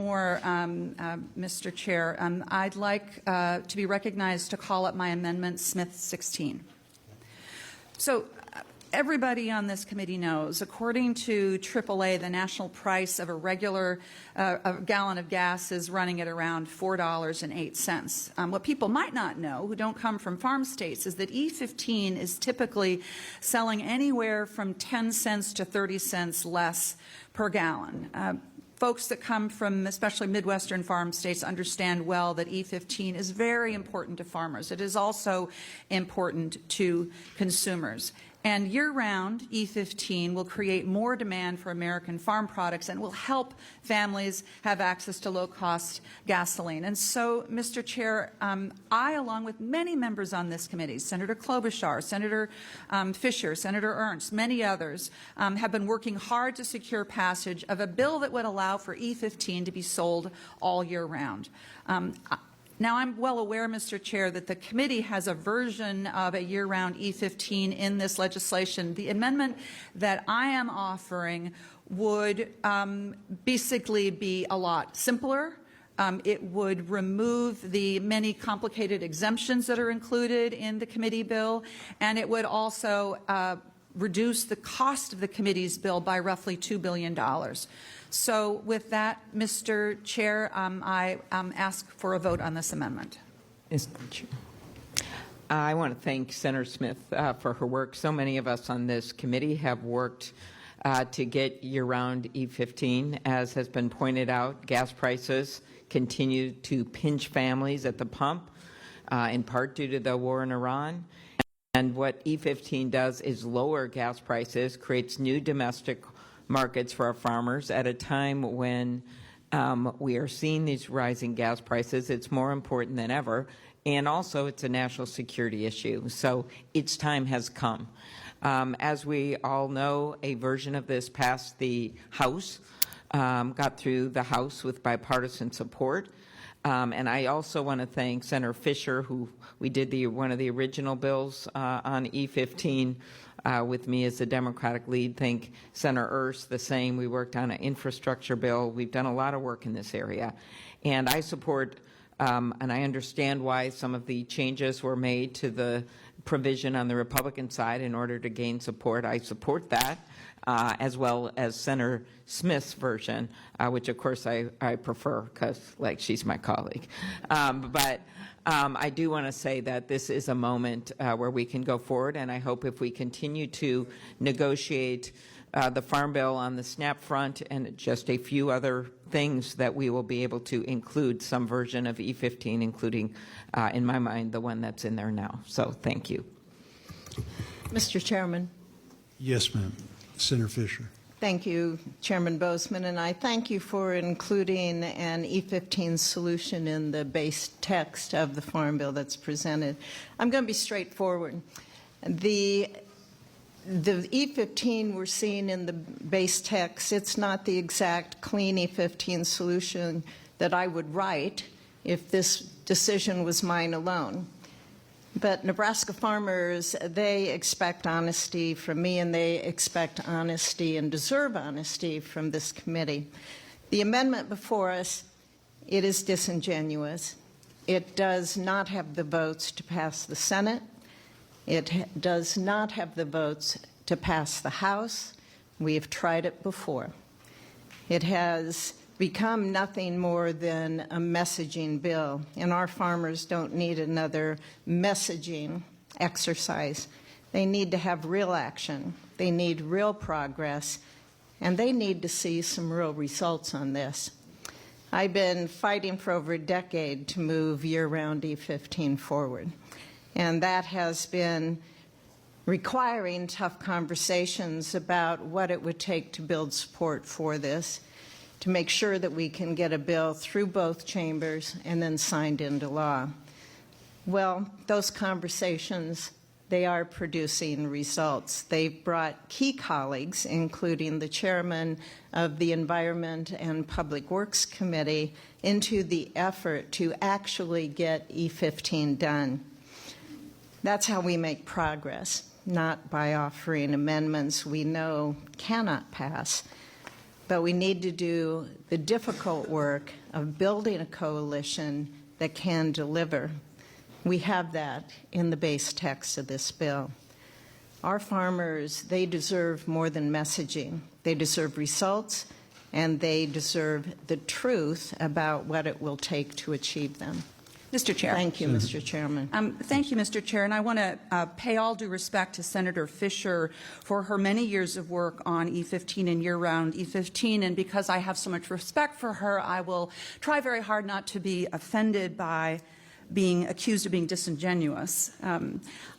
more, Mr. Chair. I'd like to be recognized to call up my amendment, Smith 16. So everybody on this committee knows, according to AAA, the national price of a regular a gallon of gas is running at around $4.08. What people might not know, who don't come from farm states, is that E15 is typically selling anywhere from 10 cents to 30 cents less per gallon. Folks that come from especially Midwestern farm states understand well that E15 is very important to farmers. It is also important to consumers. And year-round, E15 will create more demand for American farm products and will help families have access to low-cost gasoline. And so, Mr. Chair, I, along with many members on this committee, Senator Klobuchar, Senator Fisher, Senator Ernst, many others, have been working hard to secure passage of a bill that would allow for E15 to be sold all year round. Now, I'm well aware, Mr. Chair, that the committee has a version of a year-round E15 in this legislation. The amendment that I am offering would basically be a lot simpler. It would remove the many complicated exemptions that are included in the committee bill, and it would also reduce the cost of the committee's bill by roughly $2 billion. So with that, Mr. Chair, I ask for a vote on this amendment. I want to thank Senator Smith for her work. So many of us on this committee have worked to get year-round E15. As has been pointed out, gas prices continue to pinch families at the pump, in part due to the war in Iran. And what E15 does is lower gas prices, creates new domestic markets for our farmers at a time when we are seeing these rising gas prices. It's more important than ever, and also it's a national security issue. So its time has come. As we all know, a version of this passed the House, got through the House with bipartisan support. And I also want to thank Senator Fisher, who we did one of the original bills on E15 with me as the Democratic lead. Thank Senator Ernst, the same. We worked on an infrastructure bill. We've done a lot of work in this area. And I support, and I understand why some of the changes were made to the provision on the Republican side in order to gain support. I support that. As well as Senator Smith's version, which of course I prefer because, like, she's my colleague. But I do want to say that this is a moment where we can go forward, and I hope if we continue to negotiate the Farm Bill on the SNAP front and just a few other things, that we will be able to include some version of E15, including, in my mind, the one that's in there now. So thank you. Mr. Chairman. Yes, ma'am. Senator Fisher. Thank you, Chairman Bozeman, and I thank you for including an E15 solution in the base text of the Farm Bill that's presented. I'm going to be straightforward. The E15 we're seeing in the base text, it's not the exact clean E15 solution that I would write if this decision was mine alone. But Nebraska farmers, they expect honesty from me, and they expect honesty and deserve honesty from this committee. The amendment before us, it is disingenuous. It does not have the votes to pass the Senate. It does not have the votes to pass the House. We have tried it before. It has become nothing more than a messaging bill, and our farmers don't need another messaging exercise. They need to have real action. They need real progress, and they need to see some real results on this. I've been fighting for over a decade to move year-round E15 forward, and that has been requiring tough conversations about what it would take to build support for this, to make sure that we can get a bill through both chambers and then signed into law. Well, those conversations, they are producing results. They've brought key colleagues, including the chairman of the Environment and Public Works Committee, into the effort to actually get E15 done. That's how we make progress, not by offering amendments we know cannot pass, but we need to do the difficult work of building a coalition that can deliver. We have that in the base text of this bill. Our farmers, they deserve more than messaging. They deserve results, and they deserve the truth about what it will take to achieve them. Mr. Chair. Thank you, Mr. Chairman. Thank you, Mr. Chair. And I want to pay all due respect to Senator Fisher for her many years of work on E15 and year-round E15. And because I have so much respect for her, I will try very hard not to be offended by being accused of being disingenuous.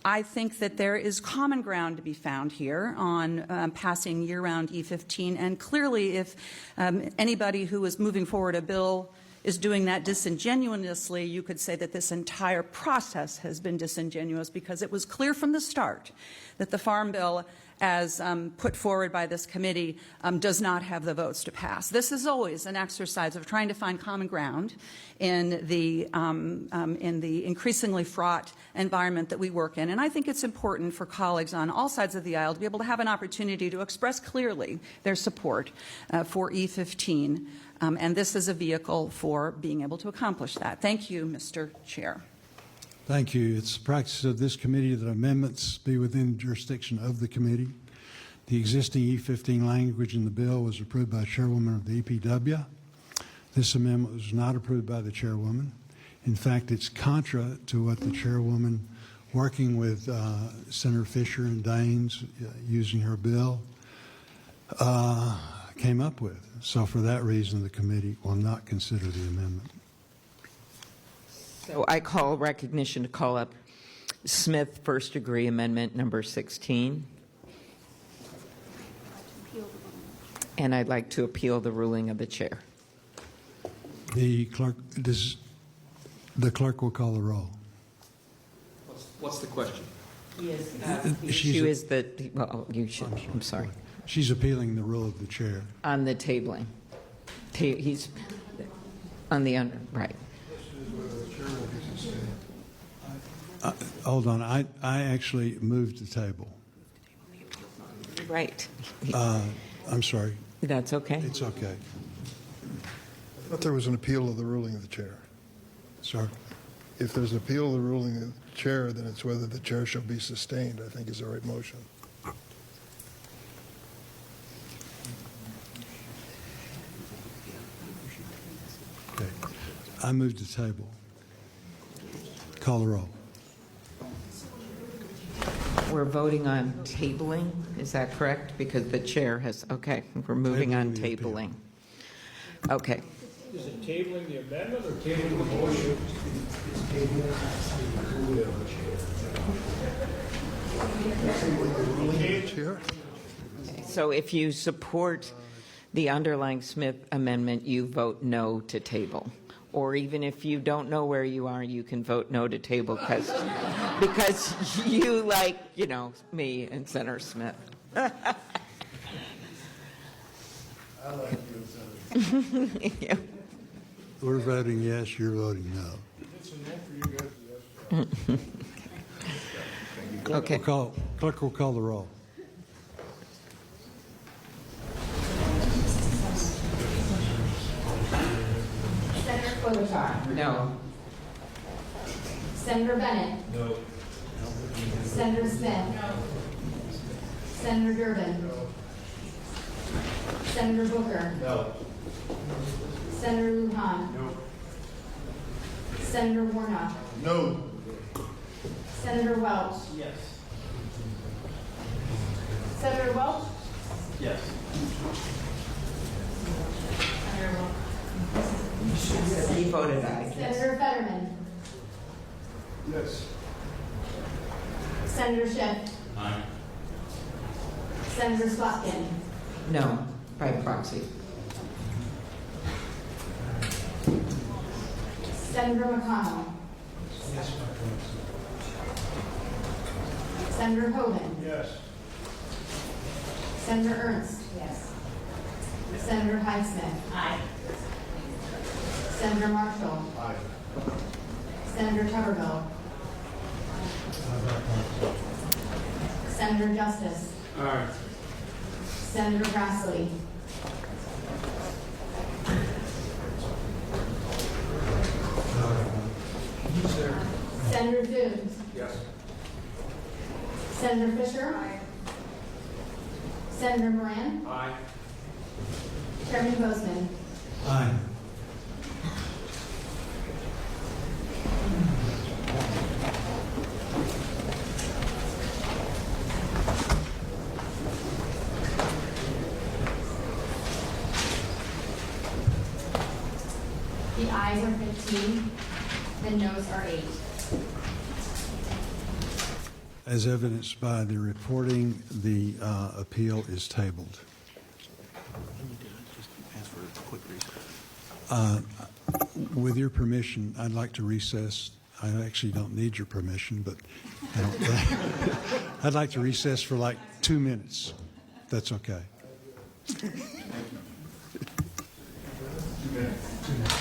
I think that there is common ground to be found here on passing year-round E15. And clearly, if anybody who is moving forward a bill is doing that disingenuously, you could say that this entire process has been disingenuous, because it was clear from the start that the Farm Bill, as put forward by this committee, does not have the votes to pass. This is always an exercise of trying to find common ground in the increasingly fraught environment that we work in. And I think it's important for colleagues on all sides of the aisle to be able to have an opportunity to express clearly their support for E15. And this is a vehicle for being able to accomplish that. Thank you, Mr. Chair. Thank you. It's the practice of this committee that amendments be within jurisdiction of the committee. The existing E15 language in the bill was approved by Chairwoman of the EPW. This amendment was not approved by the Chairwoman. In fact, it's contra to what the Chairwoman, working with Senator Fisher and Daines, using her bill, came up with. So for that reason, the committee will not consider the amendment. So I call recognition to call up Smith first degree amendment number 16. And I'd like to appeal the ruling of the chair. The clerk will call the roll. What's the question? The issue is that, well, you should, I'm sorry. She's appealing the rule of the chair. On the tabling. He's on the under, right. Hold on. I actually moved the table. Right. I'm sorry. That's okay. It's okay. I thought there was an appeal of the ruling of the chair. Sorry. If there's an appeal of the ruling of the chair, then it's whether the chair shall be sustained, I think is the right motion. Okay. I moved the table. Call the roll. We're voting on tabling, is that correct? Because the chair has, okay, we're moving on Tabling the appeal. tabling. Okay. Is it tabling the amendment or tabling the motion? Chair? So if you support the underlying Smith amendment, you vote no to table. Or even if you don't know where you are, you can vote no to table because you like, you know, me and Senator Smith. I like you, Senator. Yeah. We're voting yes, you're voting no. It's a no for you guys, yes. Okay. Clerk will call the roll. Senator Klobuchar. No. Senator Bennett. No. Senator Smith. Senator Durbin. Senator Booker. No. Senator Lujan. No. Senator Warnock. No. Senator Welch. Yes. Senator Welch. Yes. He voted aye. Senator Fetterman. Yes. Senator Schiff. Aye. Senator Slotkin. No, by proxy. Senator McConnell. Senator Hogan. Yes. Senator Ernst. Yes. Senator Highsmith. Aye. Senator Marshall. Aye. Senator Tuberville. Senator Justice. Aye. Senator Grassley. Senator Thune. Yes. Senator Fisher. Senator Moran. Aye. Chairman Bozeman. Aye. The ayes are 15, the noes are 8. As evidenced by the reporting, the appeal is tabled. With your permission, I'd like to recess. I actually don't need your permission, but I'd like to recess for like 2 minutes. If that's okay. 2 minutes.